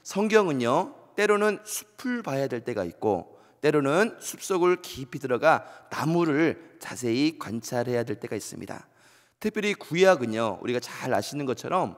성경은요, 때로는 숲을 봐야 될 때가 있고 때로는 숲속을 깊이 들어가 나무를 자세히 관찰해야 될 때가 있습니다. 특별히 구약은요, 우리가 잘 아시는 것처럼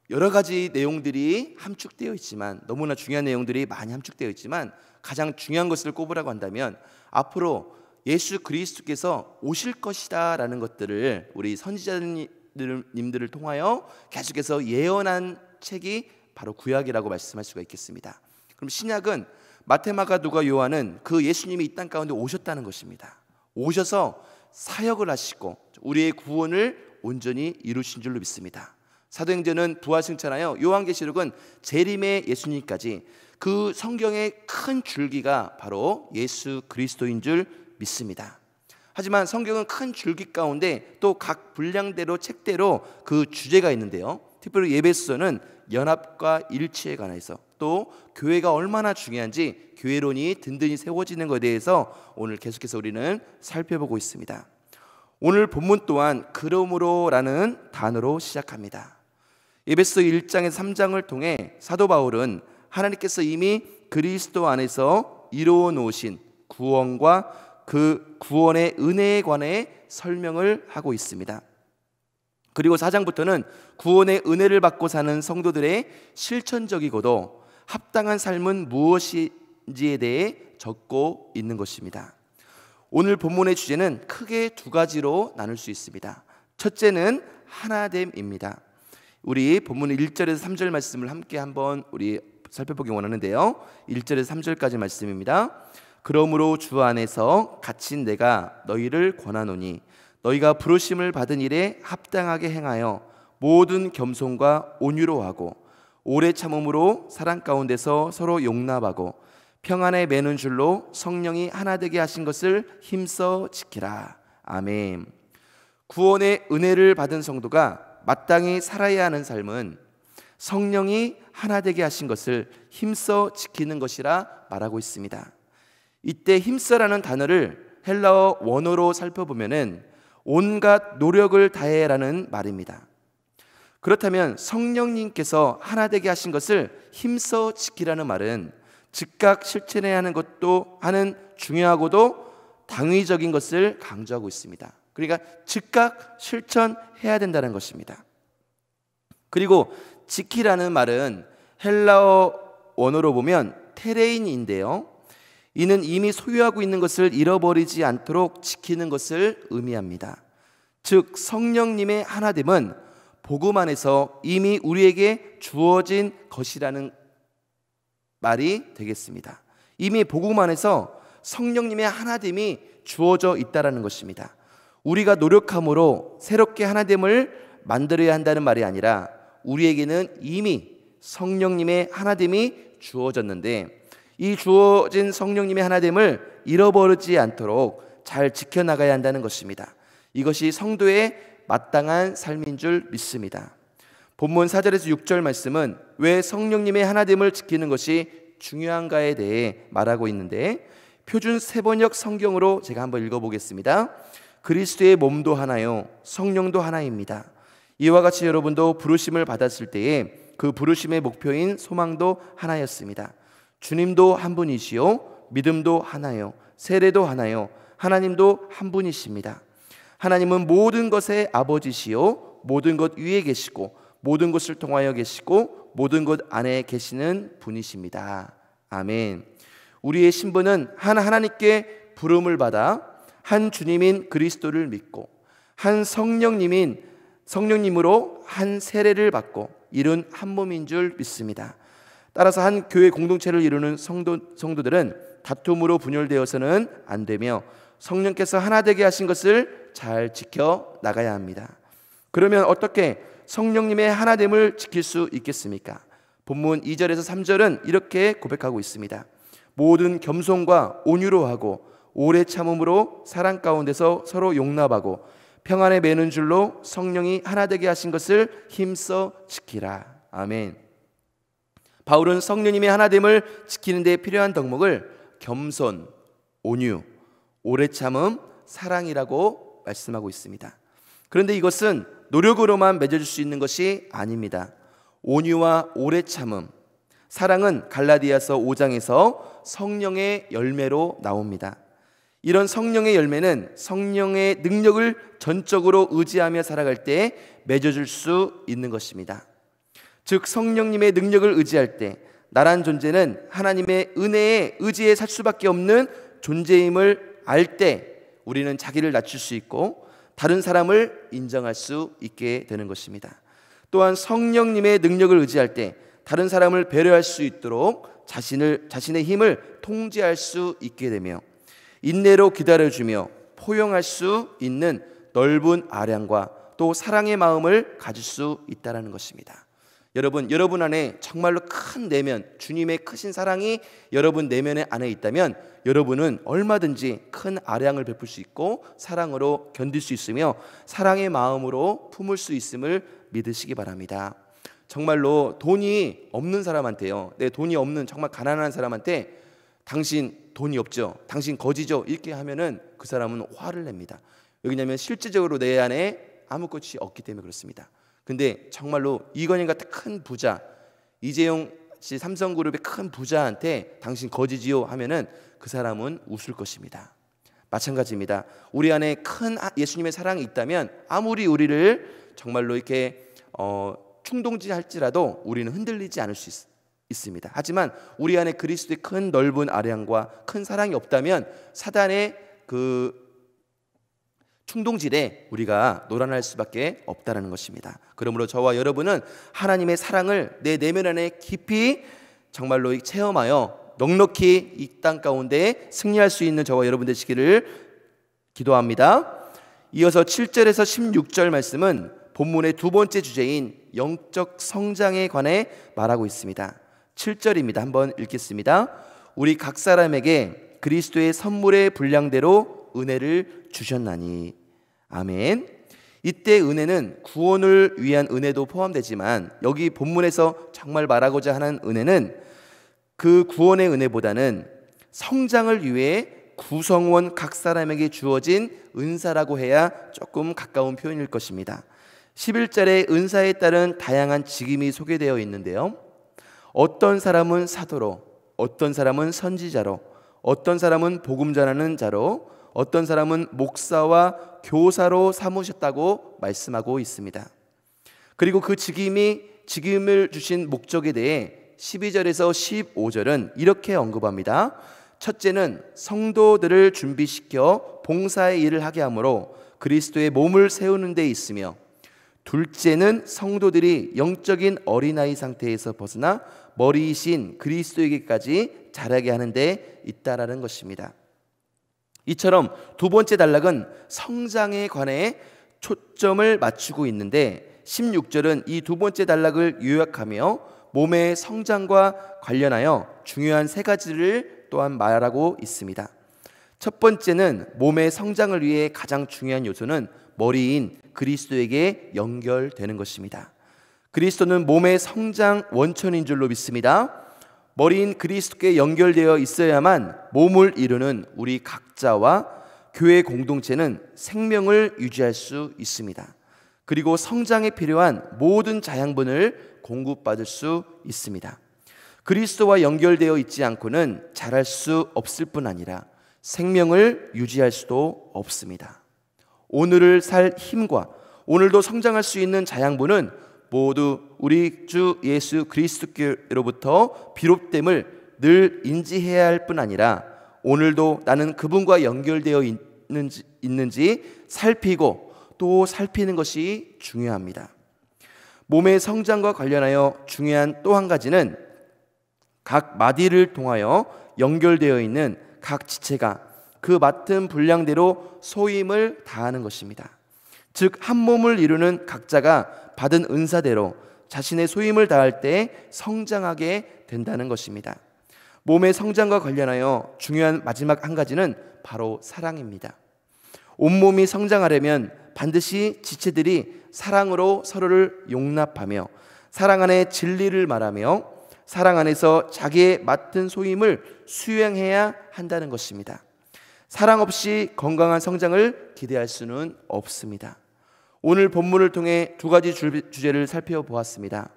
여러 가지 내용들이 함축되어 있지만, 너무나 중요한 내용들이 많이 함축되어 있지만, 가장 중요한 것을 꼽으라고 한다면 앞으로 예수 그리스도께서 오실 것이다 라는 것들을 우리 선지자님들을 통하여 계속해서 예언한 책이 바로 구약이라고 말씀할 수가 있겠습니다. 그럼 신약은 마태, 마가, 누가, 요한은 그 예수님이 이 땅 가운데 오셨다는 것입니다. 오셔서 사역을 하시고 우리의 구원을 온전히 이루신 줄로 믿습니다. 사도행전은 부활승천하여, 요한계시록은 재림의 예수님까지 그 성경의 큰 줄기가 바로 예수 그리스도인 줄 믿습니다. 하지만 성경은 큰 줄기 가운데 또 각 분량대로 책대로 그 주제가 있는데요, 특별히 예배소서는 연합과 일치에 관해서, 또 교회가 얼마나 중요한지 교회론이 든든히 세워지는 것에 대해서 오늘 계속해서 우리는 살펴보고 있습니다. 오늘 본문 또한 그러므로라는 단어로 시작합니다. 에베소 1장에서 3장을 통해 사도 바울은 하나님께서 이미 그리스도 안에서 이루어 놓으신 구원과 그 구원의 은혜에 관해 설명을 하고 있습니다. 그리고 4장부터는 구원의 은혜를 받고 사는 성도들의 실천적이고도 합당한 삶은 무엇인지에 대해 적고 있는 것입니다. 오늘 본문의 주제는 크게 두 가지로 나눌 수 있습니다. 첫째는 하나됨입니다. 우리 본문 1절에서 3절 말씀을 함께 한번 우리 살펴보기 원하는데요, 1절에서 3절까지 말씀입니다. 그러므로 주 안에서 갇힌 내가 너희를 권하노니 너희가 부르심을 받은 일에 합당하게 행하여 모든 겸손과 온유로 하고 오래 참음으로 사랑 가운데서 서로 용납하고 평안에 매는 줄로 성령이 하나 되게 하신 것을 힘써 지키라. 아멘. 구원의 은혜를 받은 성도가 마땅히 살아야 하는 삶은 성령이 하나 되게 하신 것을 힘써 지키는 것이라 말하고 있습니다. 이때 힘써라는 단어를 헬라어 원어로 살펴보면은 온갖 노력을 다해라는 말입니다. 그렇다면 성령님께서 하나 되게 하신 것을 힘써 지키라는 말은 즉각 실천해야 하는 것도 하는 중요하고도 당위적인 것을 강조하고 있습니다. 그러니까 즉각 실천해야 된다는 것입니다. 그리고 지키라는 말은 헬라어 원어로 보면 테레인인데요, 이는 이미 소유하고 있는 것을 잃어버리지 않도록 지키는 것을 의미합니다. 즉 성령님의 하나됨은 복음 안에서 이미 우리에게 주어진 것이라는 말이 되겠습니다. 이미 복음 안에서 성령님의 하나됨이 주어져 있다는 것입니다. 우리가 노력함으로 새롭게 하나됨을 만들어야 한다는 말이 아니라 우리에게는 이미 성령님의 하나됨이 주어졌는데 이 주어진 성령님의 하나됨을 잃어버리지 않도록 잘 지켜나가야 한다는 것입니다. 이것이 성도의 마땅한 삶인 줄 믿습니다. 본문 4절에서 6절 말씀은 왜 성령님의 하나됨을 지키는 것이 중요한가에 대해 말하고 있는데, 표준 세번역 성경으로 제가 한번 읽어보겠습니다. 그리스도의 몸도 하나요 성령도 하나입니다. 이와 같이 여러분도 부르심을 받았을 때에 그 부르심의 목표인 소망도 하나였습니다. 주님도 한 분이시요 믿음도 하나요 세례도 하나요 하나님도 한 분이십니다. 하나님은 모든 것의 아버지시요 모든 것 위에 계시고 모든 것을 통하여 계시고 모든 것 안에 계시는 분이십니다. 아멘. 우리의 신분은 한 하나님께 부름을 받아 한 주님인 그리스도를 믿고 한 성령님으로 한 세례를 받고 이룬 한 몸인 줄 믿습니다. 따라서 한 교회 공동체를 이루는 성도들은 다툼으로 분열되어서는 안 되며 성령께서 하나 되게 하신 것을 잘 지켜 나가야 합니다. 그러면 어떻게 성령님의 하나됨을 지킬 수 있겠습니까? 본문 2절에서 3절은 이렇게 고백하고 있습니다. 모든 겸손과 온유로 하고 오래 참음으로 사랑 가운데서 서로 용납하고 평안에 매는 줄로 성령이 하나 되게 하신 것을 힘써 지키라. 아멘. 바울은 성령님의 하나됨을 지키는 데 필요한 덕목을 겸손, 온유, 오래 참음, 사랑이라고 말씀하고 있습니다. 그런데 이것은 노력으로만 맺어질 수 있는 것이 아닙니다. 온유와 오래 참음, 사랑은 갈라디아서 5장에서 성령의 열매로 나옵니다. 이런 성령의 열매는 성령의 능력을 전적으로 의지하며 살아갈 때 맺어줄 수 있는 것입니다. 즉 성령님의 능력을 의지할 때 나란 존재는 하나님의 은혜에 의지해 살 수밖에 없는 존재임을 알 때 우리는 자기를 낮출 수 있고 다른 사람을 인정할 수 있게 되는 것입니다. 또한 성령님의 능력을 의지할 때 다른 사람을 배려할 수 있도록 자신의 힘을 통제할 수 있게 되며 인내로 기다려주며 포용할 수 있는 넓은 아량과 또 사랑의 마음을 가질 수 있다는 것입니다. 여러분 안에 정말로 큰 내면, 주님의 크신 사랑이 여러분 내면에 안에 있다면 여러분은 얼마든지 큰 아량을 베풀 수 있고 사랑으로 견딜 수 있으며 사랑의 마음으로 품을 수 있음을 믿으시기 바랍니다. 정말로 돈이 없는 사람한테요, 돈이 없는 정말 가난한 사람한테 당신 돈이 없죠, 당신 거지죠, 이렇게 하면은 그 사람은 화를 냅니다. 왜냐하면 실질적으로 내 안에 아무것이 없기 때문에 그렇습니다. 근데 정말로 이건희 같은 큰 부자, 이재용 씨 삼성그룹의 큰 부자한테 당신 거지지요 하면은 그 사람은 웃을 것입니다. 마찬가지입니다. 우리 안에 큰 예수님의 사랑이 있다면 아무리 우리를 정말로 이렇게 충동질할지라도 우리는 흔들리지 않을 수 있습니다. 하지만 우리 안에 그리스도의 큰 넓은 아량과 큰 사랑이 없다면 사단의 그 충동질에 우리가 놀아날 수밖에 없다는 것입니다. 그러므로 저와 여러분은 하나님의 사랑을 내 내면 안에 깊이 정말로 체험하여 넉넉히 이 땅 가운데 승리할 수 있는 저와 여러분 되시기를 기도합니다. 이어서 7절에서 16절 말씀은 본문의 두 번째 주제인 영적 성장에 관해 말하고 있습니다. 7절입니다. 한번 읽겠습니다. 우리 각 사람에게 그리스도의 선물의 분량대로 은혜를 주셨나니. 아멘. 이때 은혜는 구원을 위한 은혜도 포함되지만 여기 본문에서 정말 말하고자 하는 은혜는 그 구원의 은혜보다는 성장을 위해 구성원 각 사람에게 주어진 은사라고 해야 조금 가까운 표현일 것입니다. 11절에 은사에 따른 다양한 직임이 소개되어 있는데요, 어떤 사람은 사도로, 어떤 사람은 선지자로, 어떤 사람은 복음 전하는 자로, 어떤 사람은 목사와 교사로 삼으셨다고 말씀하고 있습니다. 그리고 그 직임을 주신 목적에 대해 12절에서 15절은 이렇게 언급합니다. 첫째는 성도들을 준비시켜 봉사의 일을 하게 하므로 그리스도의 몸을 세우는 데 있으며, 둘째는 성도들이 영적인 어린아이 상태에서 벗어나 머리이신 그리스도에게까지 자라게 하는 데 있다라는 것입니다. 이처럼 두 번째 단락은 성장에 관해 초점을 맞추고 있는데 16절은 이 두 번째 단락을 요약하며 몸의 성장과 관련하여 중요한 세 가지를 또한 말하고 있습니다. 첫 번째는 몸의 성장을 위해 가장 중요한 요소는 머리인 그리스도에게 연결되는 것입니다. 그리스도는 몸의 성장 원천인 줄로 믿습니다. 머리인 그리스도께 연결되어 있어야만 몸을 이루는 우리 각자와 교회 공동체는 생명을 유지할 수 있습니다. 그리고 성장에 필요한 모든 자양분을 공급받을 수 있습니다. 그리스도와 연결되어 있지 않고는 자랄 수 없을 뿐 아니라 생명을 유지할 수도 없습니다. 오늘을 살 힘과 오늘도 성장할 수 있는 자양분은 모두 우리 주 예수 그리스도께로부터 비롯됨을 늘 인지해야 할 뿐 아니라 오늘도 나는 그분과 연결되어 있는지 살피고 또 살피는 것이 중요합니다. 몸의 성장과 관련하여 중요한 또 한 가지는 각 마디를 통하여 연결되어 있는 각 지체가 그 맡은 분량대로 소임을 다하는 것입니다. 즉 한 몸을 이루는 각자가 받은 은사대로 자신의 소임을 다할 때 성장하게 된다는 것입니다. 몸의 성장과 관련하여 중요한 마지막 한 가지는 바로 사랑입니다. 온몸이 성장하려면 반드시 지체들이 사랑으로 서로를 용납하며 사랑 안에 진리를 말하며 사랑 안에서 자기의 맡은 소임을 수행해야 한다는 것입니다. 사랑 없이 건강한 성장을 기대할 수는 없습니다. 오늘 본문을 통해 두 가지 주제를 살펴보았습니다.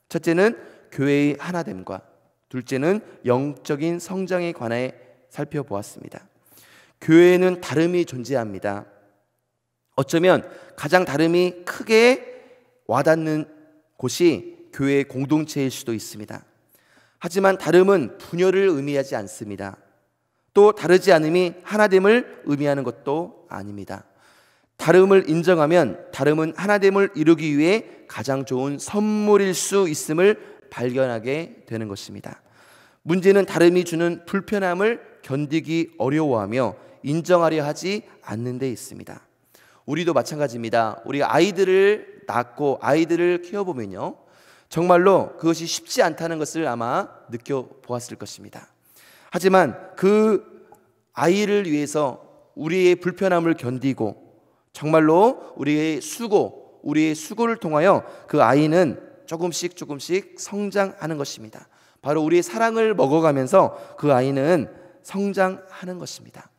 첫째는 교회의 하나됨과 둘째는 영적인 성장에 관해 살펴보았습니다. 교회에는 다름이 존재합니다. 어쩌면 가장 다름이 크게 와닿는 곳이 교회 공동체일 수도 있습니다. 하지만 다름은 분열을 의미하지 않습니다. 또 다르지 않음이 하나됨을 의미하는 것도 아닙니다. 다름을 인정하면 다름은 하나됨을 이루기 위해 가장 좋은 선물일 수 있음을 발견하게 되는 것입니다. 문제는 다름이 주는 불편함을 견디기 어려워하며 인정하려 하지 않는 데 있습니다. 우리도 마찬가지입니다. 우리가 아이들을 낳고 아이들을 키워보면요, 정말로 그것이 쉽지 않다는 것을 아마 느껴보았을 것입니다. 하지만 그 아이를 위해서 우리의 불편함을 견디고 정말로 우리의 수고를 통하여 그 아이는 조금씩 성장하는 것입니다. 바로 우리의 사랑을 먹어가면서 그 아이는 성장하는 것입니다.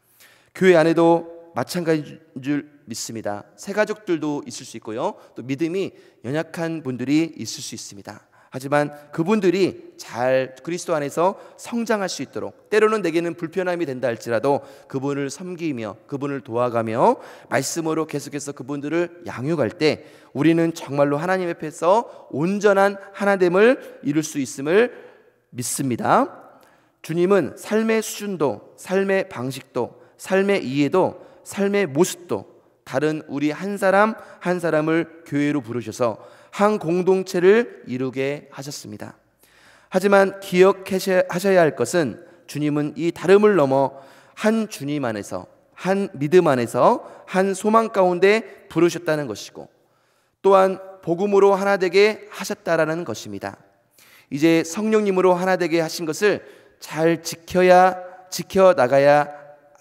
교회 안에도 마찬가지인 줄 믿습니다. 새가족들도 있을 수 있고요, 또 믿음이 연약한 분들이 있을 수 있습니다. 하지만 그분들이 잘 그리스도 안에서 성장할 수 있도록, 때로는 내게는 불편함이 된다 할지라도 그분을 섬기며 그분을 도와가며 말씀으로 계속해서 그분들을 양육할 때 우리는 정말로 하나님 앞에서 온전한 하나됨을 이룰 수 있음을 믿습니다. 주님은 삶의 수준도, 삶의 방식도, 삶의 이해도, 삶의 모습도 다른 우리 한 사람 한 사람을 교회로 부르셔서 한 공동체를 이루게 하셨습니다. 하지만 기억하셔야 할 것은 주님은 이 다름을 넘어 한 주님 안에서, 한 믿음 안에서, 한 소망 가운데 부르셨다는 것이고, 또한 복음으로 하나 되게 하셨다라는 것입니다. 이제 성령님으로 하나 되게 하신 것을 잘 지켜나가야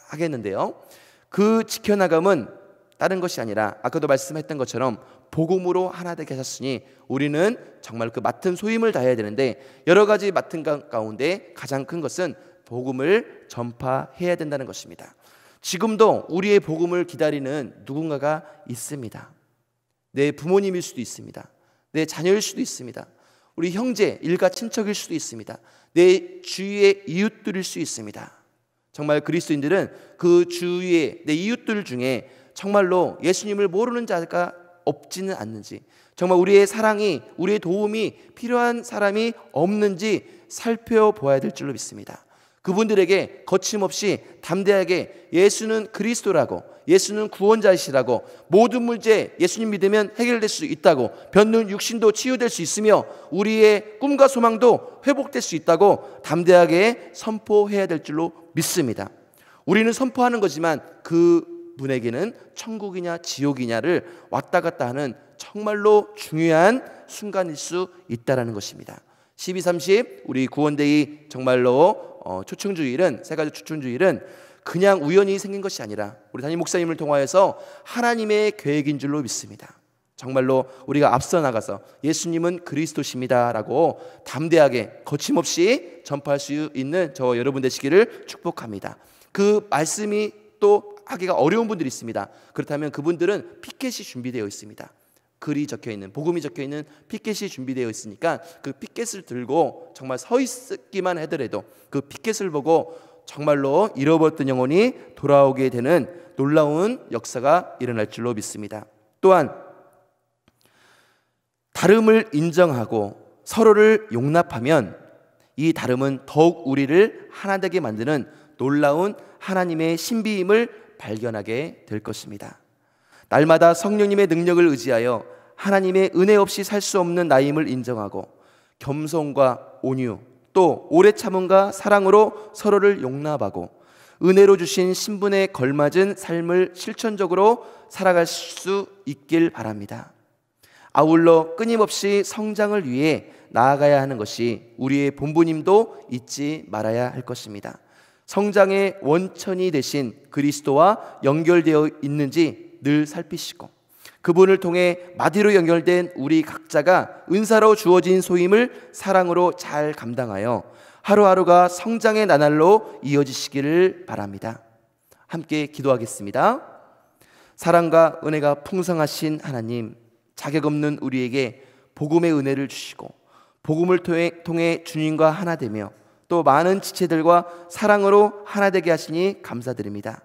하겠는데요, 그 지켜나감은 다른 것이 아니라 아까도 말씀했던 것처럼 복음으로 하나 되게 하셨으니 우리는 정말 그 맡은 소임을 다해야 되는데, 여러 가지 맡은 가운데 가장 큰 것은 복음을 전파해야 된다는 것입니다. 지금도 우리의 복음을 기다리는 누군가가 있습니다. 내 부모님일 수도 있습니다. 내 자녀일 수도 있습니다. 우리 형제, 일가 친척일 수도 있습니다. 내 주위의 이웃들일 수 있습니다. 정말 그리스도인들은 그 주위의 내 이웃들 중에 정말로 예수님을 모르는 자가 없지는 않는지, 정말 우리의 사랑이, 우리의 도움이 필요한 사람이 없는지 살펴보아야 될 줄로 믿습니다. 그분들에게 거침없이 담대하게 예수는 그리스도라고, 예수는 구원자이시라고, 모든 문제 예수님 믿으면 해결될 수 있다고, 병든 육신도 치유될 수 있으며 우리의 꿈과 소망도 회복될 수 있다고 담대하게 선포해야 될 줄로 믿습니다. 우리는 선포하는 거지만 그 분에게는 천국이냐 지옥이냐를 왔다 갔다 하는 정말로 중요한 순간일 수 있다라는 것입니다. 12.30 우리 구원데이 정말로 초청주일은, 새가족 초청주일은 그냥 우연히 생긴 것이 아니라 우리 담임 목사님을 통하여서 하나님의 계획인 줄로 믿습니다. 정말로 우리가 앞서 나가서 예수님은 그리스도십니다 라고 담대하게 거침없이 전파할 수 있는 저 여러분 되시기를 축복합니다. 그 말씀이 또 하기가 어려운 분들이 있습니다. 그렇다면 그분들은 피켓이 준비되어 있습니다. 글이 적혀있는, 복음이 적혀있는 피켓이 준비되어 있으니까 그 피켓을 들고 정말 서 있기만 하더라도 그 피켓을 보고 정말로 잃어버렸던 영혼이 돌아오게 되는 놀라운 역사가 일어날 줄로 믿습니다. 또한 다름을 인정하고 서로를 용납하면 이 다름은 더욱 우리를 하나 되게 만드는 놀라운 하나님의 신비임을 발견하게 될 것입니다. 날마다 성령님의 능력을 의지하여 하나님의 은혜 없이 살 수 없는 나임을 인정하고 겸손과 온유, 또 오래 참음과 사랑으로 서로를 용납하고 은혜로 주신 신분에 걸맞은 삶을 실천적으로 살아갈 수 있길 바랍니다. 아울러 끊임없이 성장을 위해 나아가야 하는 것이 우리의 본부님도 잊지 말아야 할 것입니다. 성장의 원천이 되신 그리스도와 연결되어 있는지 늘 살피시고, 그분을 통해 마디로 연결된 우리 각자가 은사로 주어진 소임을 사랑으로 잘 감당하여 하루하루가 성장의 나날로 이어지시기를 바랍니다. 함께 기도하겠습니다. 사랑과 은혜가 풍성하신 하나님, 자격 없는 우리에게 복음의 은혜를 주시고 복음을 통해 주님과 하나 되며 또 많은 지체들과 사랑으로 하나 되게 하시니 감사드립니다.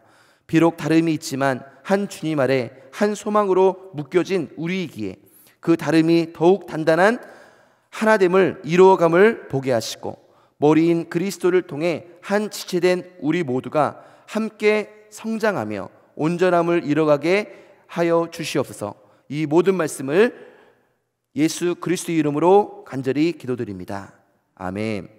비록 다름이 있지만 한 주님 아래 한 소망으로 묶여진 우리이기에 그 다름이 더욱 단단한 하나됨을 이루어감을 보게 하시고 머리인 그리스도를 통해 한 지체된 우리 모두가 함께 성장하며 온전함을 이뤄가게 하여 주시옵소서. 이 모든 말씀을 예수 그리스도 이름으로 간절히 기도드립니다. 아멘.